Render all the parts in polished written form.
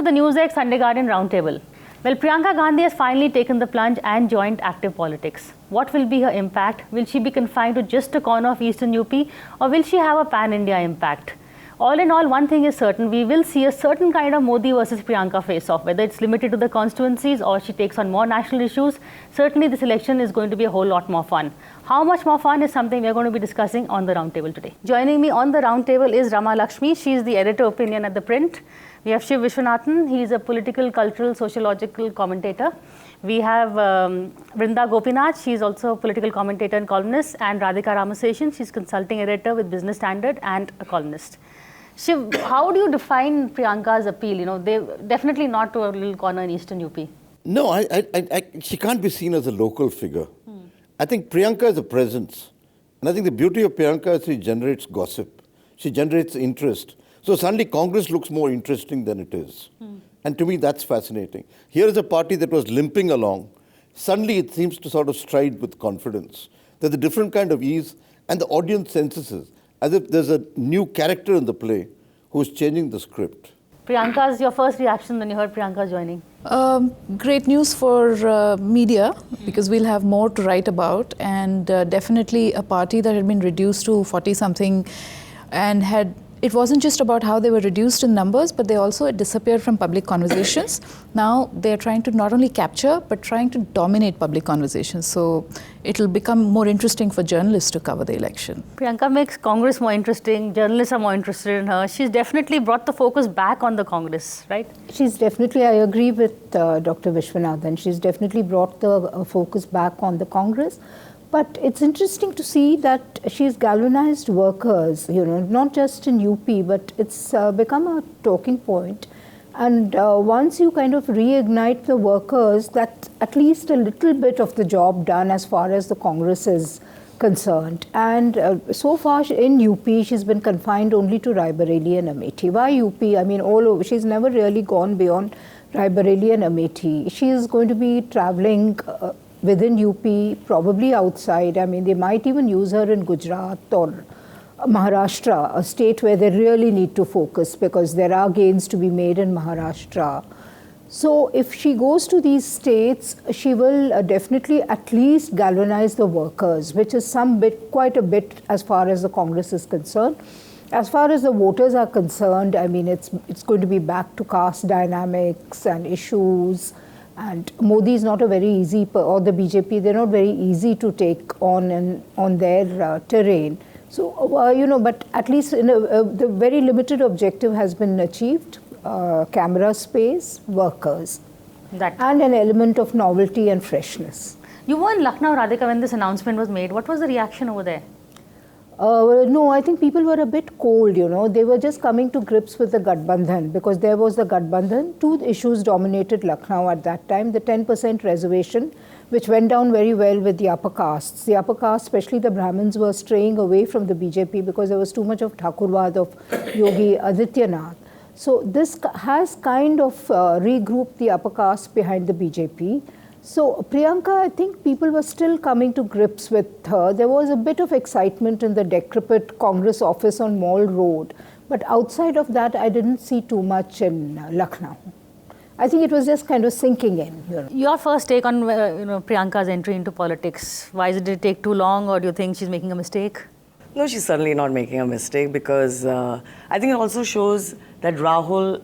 to the Newsx Sunday Guardian Roundtable. Well, Priyanka Gandhi has finally taken the plunge and joined active politics. What will be her impact? Will she be confined to just a corner of Eastern UP, or will she have a pan-India impact? All in all, one thing is certain, we will see a certain kind of Modi versus Priyanka face-off, whether it's limited to the constituencies or she takes on more national issues. Certainly this election is going to be a whole lot more fun. How much more fun is something we're going to be discussing on the roundtable today. Joining me on the roundtable is Rama Lakshmi. She is the editor of opinion at The Print. We have Shiv Vishwanathan. He is a political, cultural, sociological commentator. We have Vrinda Gopinath. She is also a political commentator and columnist. And Radhika Ramaseshan. She's consulting editor with Business Standard and a columnist. Shiv, how do you define Priyanka's appeal? You know, they're definitely not to a little corner in Eastern UP. No, she can't be seen as a local figure. I think Priyanka is a presence. And I think the beauty of Priyanka is she generates gossip. She generates interest. So suddenly Congress looks more interesting than it is. And to me, that's fascinating. Here is a party that was limping along. Suddenly it seems to sort of stride with confidence. There's a different kind of ease, and the audience senses it, as if there's a new character in the play who's changing the script. Priyanka's your first reaction when you heard Priyanka joining? Great news for media, because we'll have more to write about, and definitely a party that had been reduced to 40-something and it wasn't just about how they were reduced in numbers, but they also disappeared from public conversations. Now they're trying to not only capture, but trying to dominate public conversations. So it'll become more interesting for journalists to cover the election. Priyanka makes Congress more interesting. Journalists are more interested in her. She's definitely brought the focus back on the Congress, right? She's definitely, I agree with Dr. Vishwanathan. She's definitely brought the focus back on the Congress. But it's interesting to see that she's galvanized workers, you know, not just in UP, but it's become a talking point. And once you kind of reignite the workers, that's at least a little bit of the job done as far as the Congress is concerned. And so far in UP, she's been confined only to Raebareli and Amethi. Why UP? I mean, all over. She's never really gone beyond Raebareli and Amethi. She is going to be traveling within UP, probably outside. I mean, they might even use her in Gujarat or Maharashtra, a state where they really need to focus because there are gains to be made in Maharashtra. So if she goes to these states, she will definitely at least galvanize the workers, which is quite a bit as far as the Congress is concerned. As far as the voters are concerned, I mean, it's going to be back to caste dynamics and issues. And Modi is not a very easy, or the BJP, they're not very easy to take on their terrain. So, you know, but at least the very limited objective has been achieved. Camera space, workers, and an element of novelty and freshness. You were in Lucknow, Radhika, when this announcement was made. What was the reaction over there? No, I think people were a bit cold, you know. They were just coming to grips with the Gathbandhan, because there was the Gathbandhan. Two issues dominated Lucknow at that time. The 10% reservation, which went down very well with the upper castes. The upper castes, especially the Brahmins, were straying away from the BJP because there was too much of Thakurwad of Yogi Adityanath. So this has kind of regrouped the upper caste behind the BJP. So Priyanka, I think people were still coming to grips with her. There was a bit of excitement in the decrepit Congress office on Mall Road. But outside of that, I didn't see too much in Lucknow. I think it was just kind of sinking in. You know. Your first take on Priyanka's entry into politics. Why did it take too long, or do you think she's making a mistake? No, she's certainly not making a mistake, because I think it also shows that Rahul,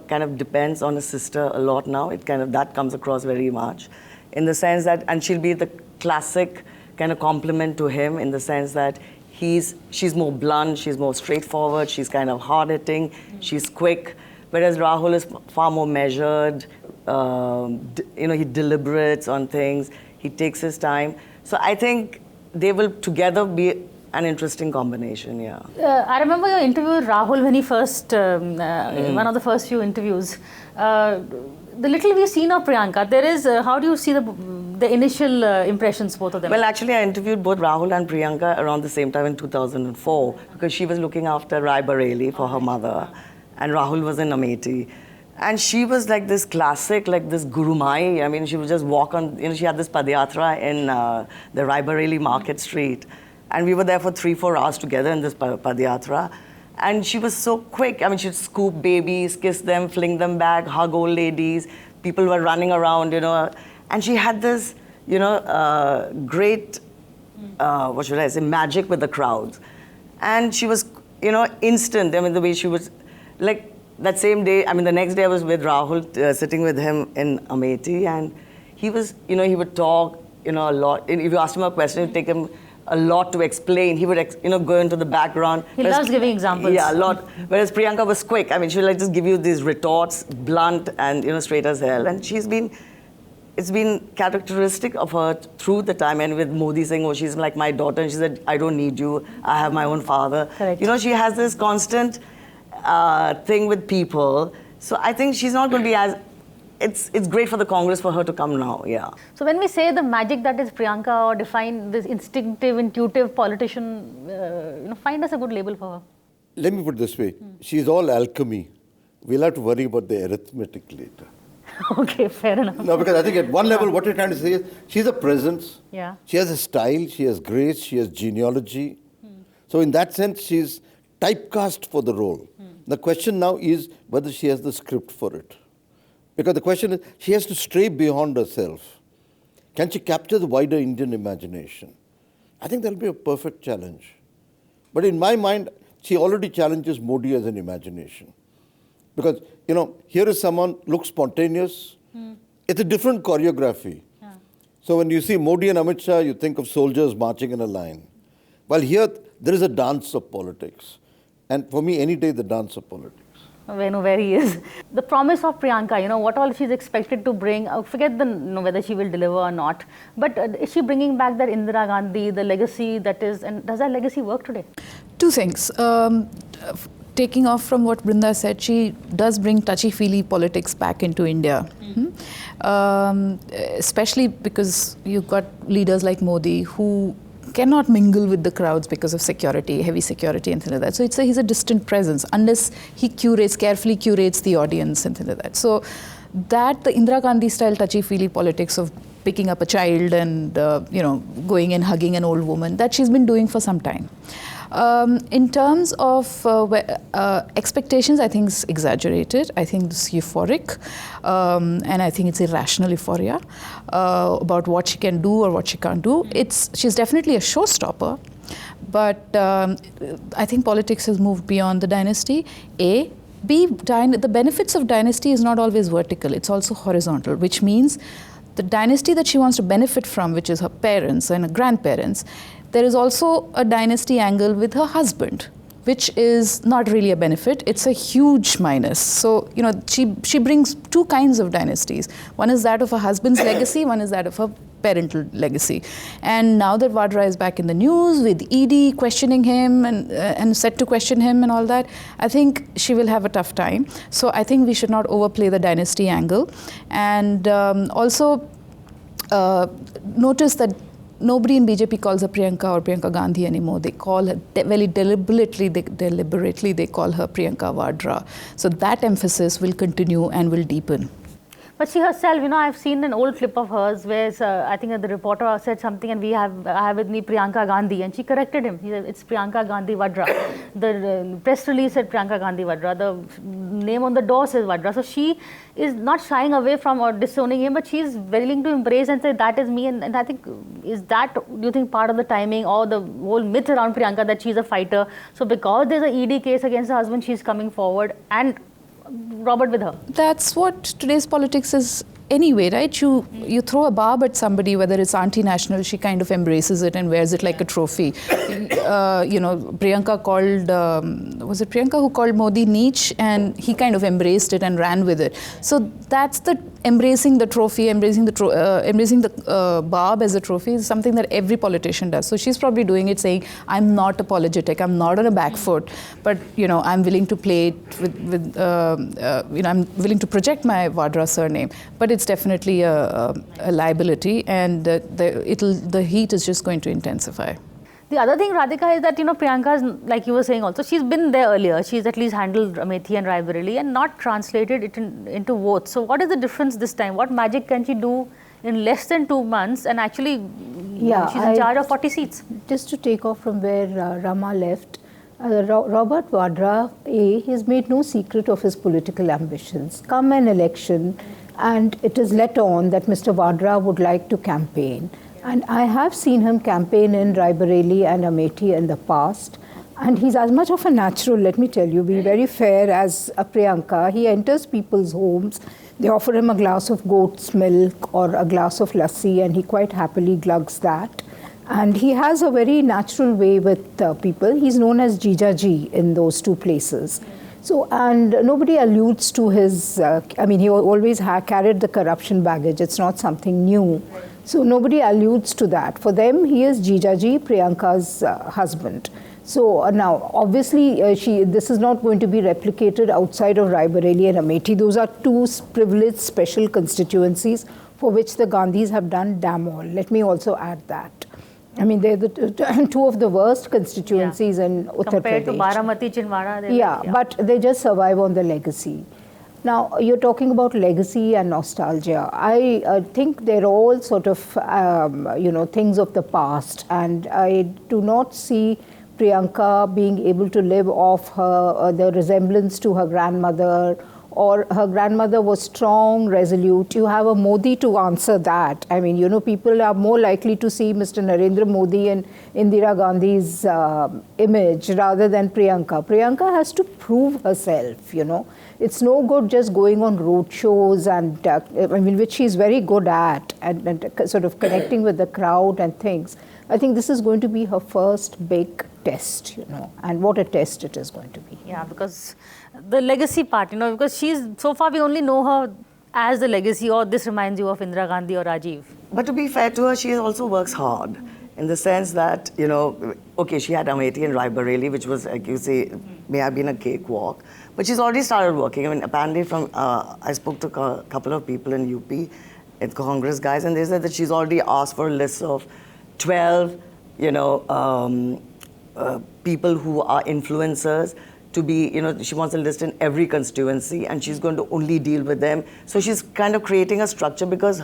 kind of depends on his sister a lot now. That comes across very much, in the sense that, and she'll be the classic kind of compliment to him, in the sense that she's more blunt, she's more straightforward, she's kind of hard-hitting, she's quick, whereas Rahul is far more measured. He deliberates on things, he takes his time. So I think they will together be an interesting combination, yeah. I remember your interview with Rahul when he first, one of the first few interviews. The little we've seen of Priyanka, there is, how do you see the initial impressions, both of them? Well, actually, I interviewed both Rahul and Priyanka around the same time in 2004, because she was looking after Raebareli for her mother, and Rahul was in Amethi. And she was like this classic, like this Gurumai. I mean, she would just walk on, she had this Padyatra in the Raebareli Market Street. And we were there for 3-4 hours together in this Padyatra. And she was so quick. I mean, she'd scoop babies, kiss them, fling them back, hug old ladies. People were running around, And she had this, great, what should I say, magic with the crowds. And she was, instant. I mean, the way she was, like, that same day, the next day I was with Rahul, sitting with him in Amethi, and he was, he would talk, a lot. If you asked him a question, it would take him a lot to explain. He would, go into the background. He loves giving examples. Yeah, a lot. Whereas Priyanka was quick. I mean, she'll just give you these retorts, blunt and, straight as hell. And it's been characteristic of her through the time. And with Modi saying, oh, she's like my daughter. And she said, I don't need you. I have my own father. Correct. She has this constant thing with people. So I think she's not going to be as... It's great for the Congress for her to come now, yeah. So when we say the magic that is Priyanka, or define this instinctive, intuitive politician, find us a good label for her. Let me put it this way. She's all alchemy. We'll have to worry about the arithmetic later. Okay, fair enough. No, because I think at one level what you're trying to say is she's a presence. Yeah. She has a style, she has grace, she has genealogy. So in that sense, she's typecast for the role. The question now is whether she has the script for it. Because the question is, she has to stray beyond herself. Can she capture the wider Indian imagination? I think that'll be a perfect challenge. But in my mind, she already challenges Modi as an imagination. Because, here is someone looks spontaneous. It's a different choreography. Yeah. So when you see Modi and Amit Shah, you think of soldiers marching in a line. While here, there is a dance of politics. And for me, any day, the dance of politics. Venu, where he is. The promise of Priyanka, what all she's expected to bring, forget whether she will deliver or not, but is she bringing back that Indira Gandhi, the legacy that is, and does that legacy work today? Two things. Taking off from what Brinda said, she does bring touchy-feely politics back into India. Especially because you've got leaders like Modi who cannot mingle with the crowds because of security, heavy security and things like that. So he's a distant presence unless he carefully curates the audience and things like that. So that, the Indira Gandhi style touchy-feely politics of picking up a child and, going and hugging an old woman, that she's been doing for some time. In terms of expectations, I think it's exaggerated. I think it's euphoric. And I think it's irrational euphoria about what she can do or what she can't do. She's definitely a showstopper. But I think politics has moved beyond the dynasty. B, the benefits of dynasty is not always vertical. It's also horizontal, which means the dynasty that she wants to benefit from, which is her parents and her grandparents, there is also a dynasty angle with her husband, which is not really a benefit. It's a huge minus. So, she brings two kinds of dynasties. One is that of her husband's legacy, one is that of her parental legacy. And now that Vadra is back in the news with ED questioning him and set to question him and all that, I think she will have a tough time. So I think we should not overplay the dynasty angle. And also notice that nobody in BJP calls her Priyanka or Priyanka Gandhi anymore. They call her very deliberately, they call her Priyanka Vadra. So that emphasis will continue and will deepen. But she herself, I've seen an old clip of hers where I think the reporter said something, and I have with me Priyanka Gandhi, and she corrected him. He said, it's Priyanka Gandhi Vadra. The press release said Priyanka Gandhi Vadra. The name on the door says Vadra. So she is not shying away from or disowning him, but she's willing to embrace and say, that is me. And I think, is that, do you think, part of the timing or the whole myth around Priyanka that she's a fighter? So because there's an ED case against her husband, she's coming forward and Robert with her. That's what today's politics is anyway, right? You throw a barb at somebody, whether it's anti-national, she kind of embraces it and wears it like a trophy. Priyanka called, was it Priyanka who called Modi Neech, and he kind of embraced it and ran with it. So that's the embracing the trophy, embracing the barb as a trophy is something that every politician does. So she's probably doing it saying, I'm not apologetic, I'm not on a back foot, but I'm willing to play it I'm willing to project my Vadra surname. But it's definitely a liability, and the heat is just going to intensify. The other thing, Radhika, is that, Priyanka's, like you were saying also, she's been there earlier. She's at least handled Amethi and Raebareli and not translated it into votes. So what is the difference this time? What magic can she do in less than 2 months and actually she's in charge of 40 seats? Just to take off from where Rama left, Robert Vadra, he has made no secret of his political ambitions. Come an election, and it is let on that Mr. Vadra would like to campaign. And I have seen him campaign in Raebareli and Amethi in the past. And he's as much of a natural, let me tell you, be very fair as a Priyanka. He enters people's homes. They offer him a glass of goat's milk or a glass of lassi, and he quite happily glugs that. And he has a very natural way with people. He's known as Jijaji in those two places. So, and nobody alludes to his, he always carried the corruption baggage. It's not something new. So nobody alludes to that. For them, he is Jijaji, Priyanka's husband. So now, obviously, this is not going to be replicated outside of Raebareli and Amethi. Those are two privileged special constituencies for which the Gandhis have done damn all. Let me also add that. I mean, they're the two of the worst constituencies in Uttar Compared Pradesh. to Baramati, Chhindwara. Yeah, but they just survive on the legacy. Now, you're talking about legacy and nostalgia. I think they're all sort of, things of the past. And I do not see Priyanka being able to live off her the resemblance to her grandmother, or her grandmother was strong, resolute. You have a Modi to answer that. I mean, people are more likely to see Mr. Narendra Modi and Indira Gandhi's image rather than Priyanka. Priyanka has to prove herself, It's no good just going on road shows and, which she's very good at, and sort of connecting with the crowd and things. I think this is going to be her first big test, and what a test it is going to be. Yeah, because the legacy part, because so far we only know her as the legacy, or this reminds you of Indira Gandhi or Rajiv. But to be fair to her, she also works hard in the sense that, okay, she had Amethi and Raebareli, which was, like you say, may have been a cakewalk. But she's already started working. I mean, apparently I spoke to a couple of people in UP, at Congress guys, and they said that she's already asked for a list of 12, people who are influencers to be, she wants a list in every constituency, and she's going to only deal with them. So she's kind of creating a structure, because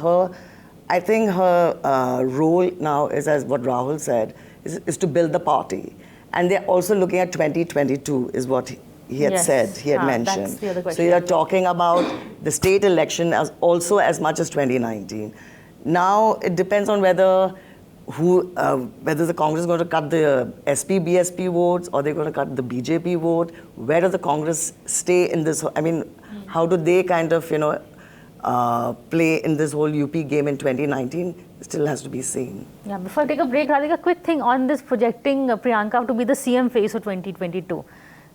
I think her role now is, as what Rahul said, is to build the party. And they're also looking at 2022 is what he had said, he had mentioned. That's the other question. So you're talking about the state election as much as 2019. Now it depends on whether the Congress is going to cut the SP, BSP votes, or they're going to cut the BJP vote. Where does the Congress stay in this? I mean, how do they kind of, play in this whole UP game in 2019? It still has to be seen. Yeah, before I take a break, Radhika, a quick thing on this projecting Priyanka to be the CM face of 2022.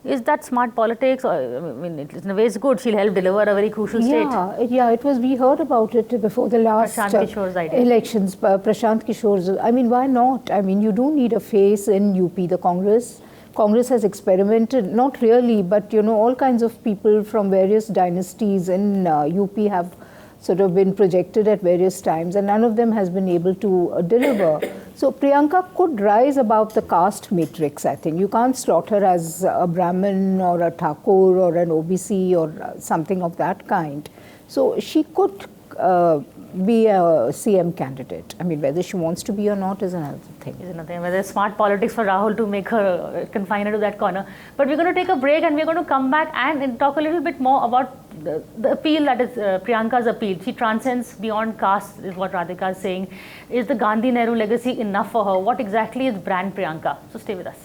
Is that smart politics? Or, in a way it's good. She'll help deliver a very crucial state. Yeah, it was. We heard about it before the last elections. Prashant Kishore's. Why not? You do need a face in UP. The Congress has experimented, not really, but all kinds of people from various dynasties in UP have sort of been projected at various times, and none of them has been able to deliver. So Priyanka could rise above the caste matrix, I think. You can't slot her as a Brahmin or a Thakur or an OBC or something of that kind. So she could be a CM candidate. Whether she wants to be or not is another thing. Whether it's smart politics for Rahul to make her, confine her to that corner. But we're going to take a break, and we're going to come back and talk a little bit more about the appeal that is Priyanka's appeal. She transcends beyond caste, is what Radhika is saying. Is the Gandhi-Nehru legacy enough for her? What exactly is brand Priyanka? So stay with us.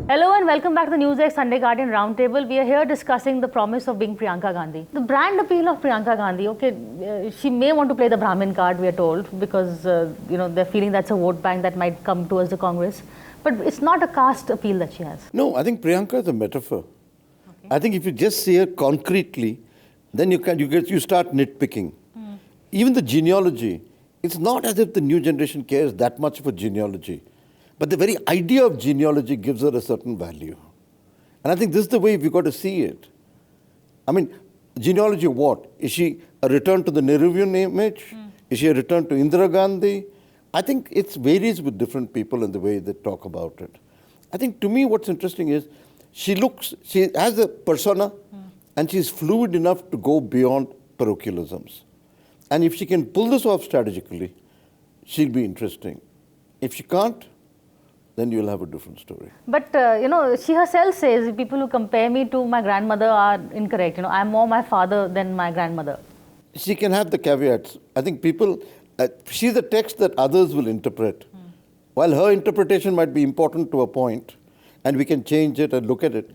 Hello and welcome back to the NewsX Sunday Guardian Roundtable. We are here discussing the promise of being Priyanka Gandhi. The brand appeal of Priyanka Gandhi, she may want to play the Brahmin card, we are told, because they're feeling that's a vote bank that might come towards the Congress. But it's not a caste appeal that she has. No, I think Priyanka is a metaphor. Okay. I think if you just see her concretely, then you start nitpicking. Even the genealogy, it's not as if the new generation cares that much for genealogy. But the very idea of genealogy gives her a certain value. And I think this is the way we've got to see it. Genealogy of what? Is she a return to the Nehruvian image? Is she a return to Indira Gandhi? I think it varies with different people in the way they talk about it. I think to me what's interesting is she has a persona and she's fluid enough to go beyond parochialisms. And if she can pull this off strategically, she'll be interesting. If she can't, then you'll have a different story. But, she herself says people who compare me to my grandmother are incorrect. I'm more my father than my grandmother. She can have the caveats. I think people, she's a text that others will interpret. While her interpretation might be important to a point, and we can change it and look at it,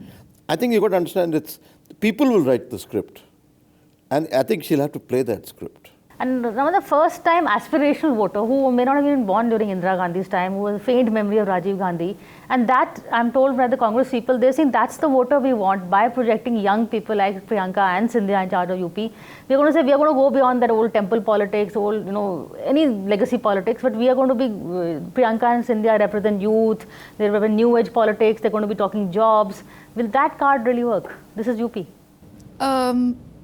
I think you've got to understand people will write the script. And I think she'll have to play that script. And now the first time aspirational voter who may not have been born during Indira Gandhi's time, who has a faint memory of Rajiv Gandhi, and that, I'm told by the Congress people, they're saying that's the voter we want. By projecting young people like Priyanka and Scindia in charge of UP, we're going to say we are going to go beyond that old temple politics, old, any legacy politics, but we are going to be, Priyanka and Scindia represent youth, they represent new age politics, they're going to be talking jobs. Will that card really work? This is UP.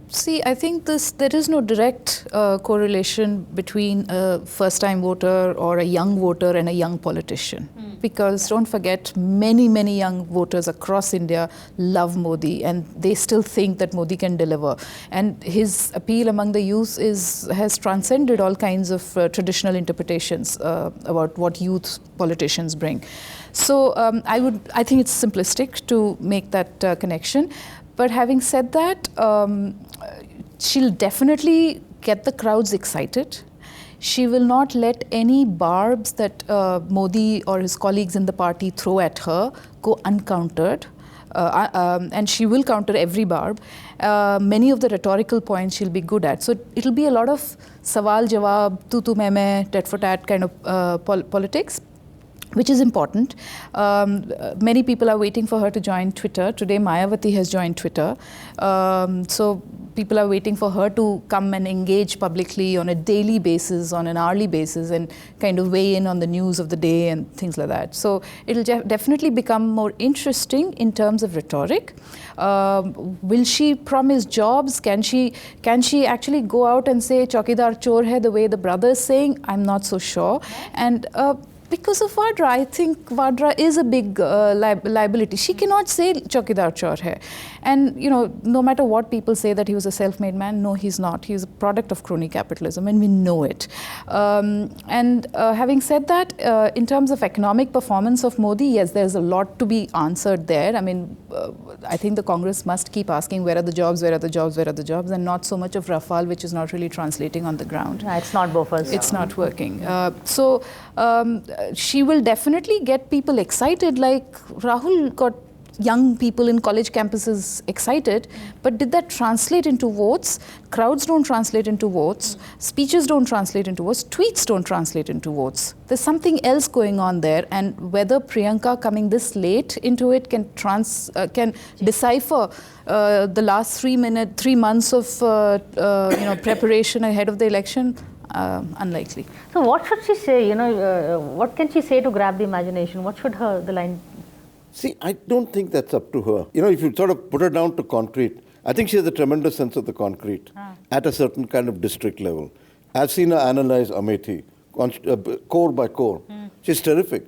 See, I think there is no direct correlation between a first-time voter or a young voter and a young politician. Because don't forget, many, many young voters across India love Modi and they still think that Modi can deliver. And his appeal among the youth has transcended all kinds of traditional interpretations about what youth politicians bring. So I think it's simplistic to make that connection. But having said that, she'll definitely get the crowds excited. She will not let any barbs that Modi or his colleagues in the party throw at her go uncountered. And she will counter every barb. Many of the rhetorical points she'll be good at. So it'll be a lot of sawal jawab, tu main, tat for tat kind of politics, which is important. Many people are waiting for her to join Twitter. Today, Mayawati has joined Twitter. So people are waiting for her to come and engage publicly on a daily basis, on an hourly basis, and kind of weigh in on the news of the day and things like that. So it'll definitely become more interesting in terms of rhetoric. Will she promise jobs? Can she actually go out and say Chaukidar chor hai the way the brother is saying? I'm not so sure. And because of Vadra, I think Vadra is a big liability. She cannot say Chaukidar chor hai. And, no matter what people say that he was a self-made man, no, he's not. He's a product of crony capitalism, and we know it. Having said that, in terms of economic performance of Modi, yes, there's a lot to be answered there. I mean, I think the Congress must keep asking where are the jobs, where are the jobs, where are the jobs, and not so much of Rafale, which is not really translating on the ground. Yeah, it's not Bofors. It's not working. She will definitely get people excited, like Rahul got young people in college campuses excited, but did that translate into votes? Crowds don't translate into votes, speeches don't translate into votes, tweets don't translate into votes. There's something else going on there, and whether Priyanka coming this late into it can decipher the last 3 months of preparation ahead of the election, unlikely. So what should she say? What can she say to grab the imagination? What should the line? See, I don't think that's up to her. If you sort of put her down to concrete, I think she has a tremendous sense of the concrete at a certain kind of district level. I've seen her analyze Amethi, core by core. She's terrific.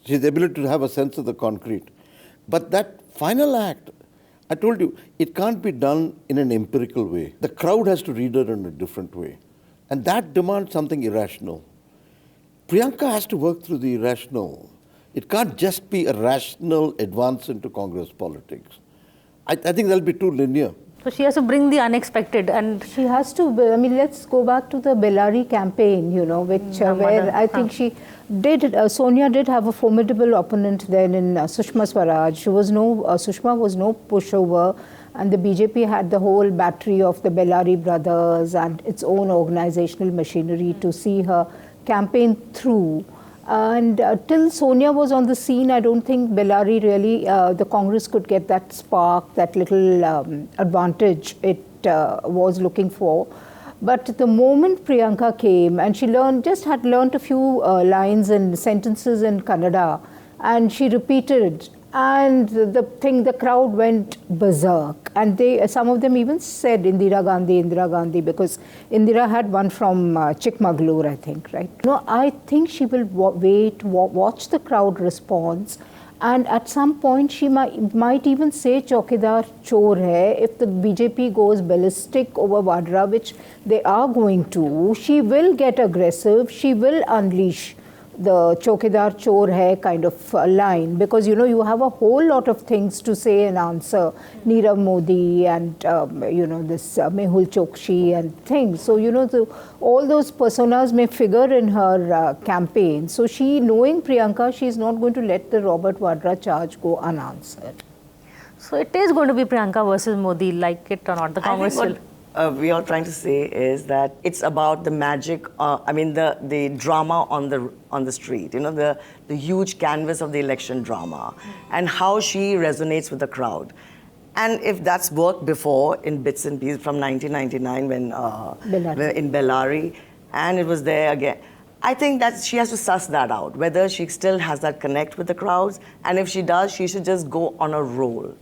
She's able to have a sense of the concrete. But that final act, I told you, it can't be done in an empirical way. The crowd has to read her in a different way. And that demands something irrational. Priyanka has to work through the irrational. It can't just be a rational advance into Congress politics. I think that'll be too linear. So she has to bring the unexpected, and she has to. Let's go back to the Bellary campaign, where I think she did. Sonia did have a formidable opponent then in Sushma Swaraj. Sushma was no pushover, and the BJP had the whole battery of the Bellary brothers and its own organizational machinery to see her campaign through. And till Sonia was on the scene, I don't think Bellary really, the Congress could get that spark, that little advantage it was looking for. But the moment Priyanka came, and she had learned a few lines and sentences in Kannada, and she repeated, and the crowd went berserk. And some of them even said Indira Gandhi, because Indira had one from Chikmagalur, I think, right? No, I think she will watch the crowd response, and at some point she might even say Chaukidar chor hai. If the BJP goes ballistic over Vadra, which they are going to, she will get aggressive, she will unleash the chokidar chor hai kind of line, because you have a whole lot of things to say and answer, Nirav Modi and this Mehul Chokshi and things. So all those personas may figure in her campaign. So knowing Priyanka, she is not going to let the Robert Vadra charge go unanswered. So it is going to be Priyanka versus Modi, like it or not. The Congress will. We are trying to say is that it's about the magic. The drama on the street. The huge canvas of the election drama, and how she resonates with the crowd. And if that's worked before in bits and pieces from 1999 when in Bellary, and it was there again. I think that she has to suss that out, whether she still has that connect with the crowds, and if she does, she should just go on a roll,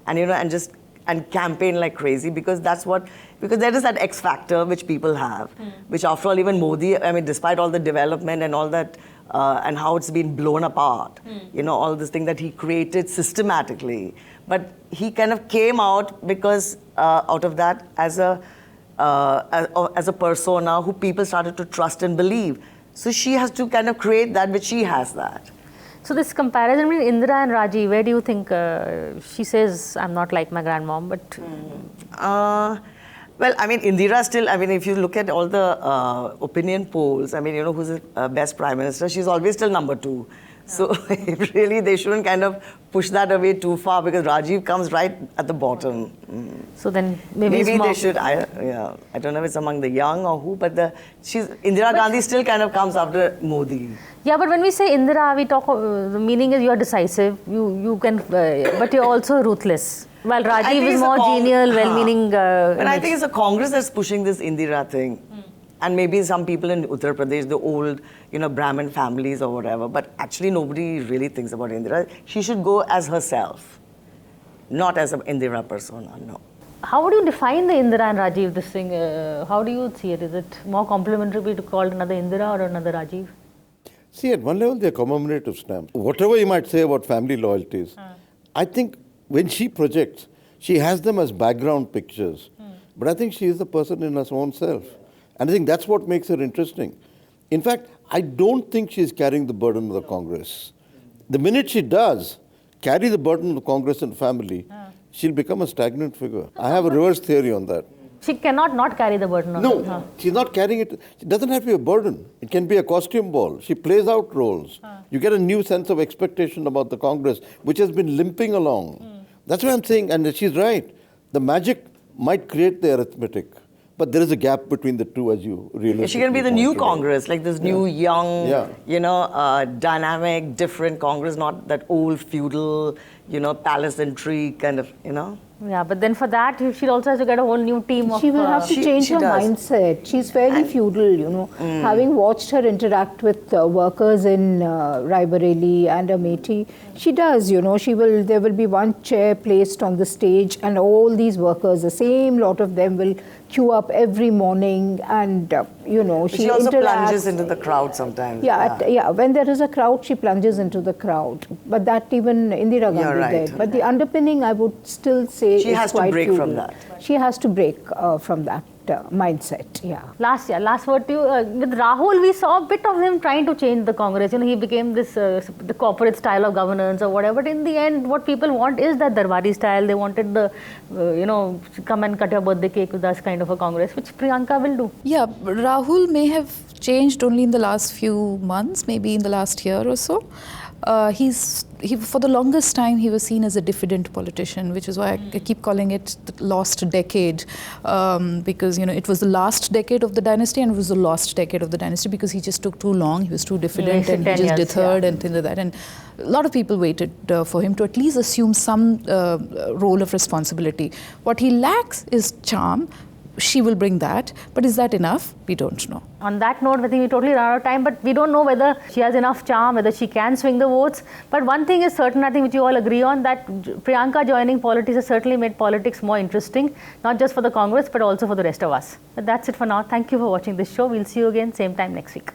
and campaign like crazy, because there is that X factor which people have, which after all, even Modi, despite all the development and all that, and how it's been blown apart, all this thing that he created systematically, but he kind of came out because out of that as a persona who people started to trust and believe. So she has to kind of create that, which she has that. So this comparison between Indira and Rajiv, where do you think she says, I'm not like my grandmom, but... Well, Indira still, if you look at all the opinion polls, who's the best prime minister, she's always still number 2. So really, they shouldn't kind of push that away too far, because Rajiv comes right at the bottom. So then maybe they should. I don't know if it's among the young or who, but Indira Gandhi still kind of comes after Modi. Yeah, but when we say Indira, we talk. The meaning is you are decisive. You can, but you're also ruthless. While Rajiv is more genial, well-meaning. But I think it's the Congress that's pushing this Indira thing. And maybe some people in Uttar Pradesh, the old, Brahmin families or whatever. But actually, nobody really thinks about Indira. She should go as herself, not as an Indira persona, no. How would you define the Indira and Rajiv, this thing? How do you see it? Is it more complimentary to call another Indira or another Rajiv? See, at one level, they're commemorative stamps. Whatever you might say about family loyalties, I think when she projects, she has them as background pictures. But I think she is the person in her own self. And I think that's what makes her interesting. In fact, I don't think she's carrying the burden of the Congress. The minute she does carry the burden of the Congress and family, she'll become a stagnant figure. I have a reverse theory on that. She cannot not carry the burden of it. No, she's not carrying it. It doesn't have to be a burden. It can be a costume ball. She plays out roles. You get a new sense of expectation about the Congress, which has been limping along. That's what I'm saying, and she's right. The magic might create the arithmetic. But there is a gap between the two, as you realize. She can be the new Congress, like this new, young, dynamic, different Congress, not that old feudal, palace intrigue kind of, Yeah, but then for that, she also has to get a whole new team of... She will have to change her mindset. She's fairly feudal, Having watched her interact with workers in Raebareli and Amethi, she does, there will be one chair placed on the stage and all these workers, the same lot of them will queue up every morning and, she also plunges into the crowd sometimes. When there is a crowd, she plunges into the crowd. But that even Indira Gandhi did. But the underpinning, I would still say, she has to break from that. She has to break from that mindset, Last word to you. With Rahul, we saw a bit of him trying to change the Congress. He became this, the corporate style of governance or whatever. But in the end, what people want is that Darbari style. They wanted the, come and cut your birthday cake with us kind of a Congress, which Priyanka will do. Yeah, Rahul may have changed only in the last few months, maybe in the last year or so. For the longest time, he was seen as a diffident politician, which is why I keep calling it the lost decade, because it was the last decade of the dynasty, and it was the lost decade of the dynasty because he just took too long. He was too diffident, and he just deterred and things like that. And a lot of people waited for him to at least assume some role of responsibility. What he lacks is charm. She will bring that, but is that enough? We don't know. On that note, I think we totally ran out of time, but we don't know whether she has enough charm, whether she can swing the votes. But one thing is certain, I think, which you all agree on, that Priyanka joining politics has certainly made politics more interesting, not just for the Congress, but also for the rest of us. But that's it for now. Thank you for watching this show. We'll see you again same time next week.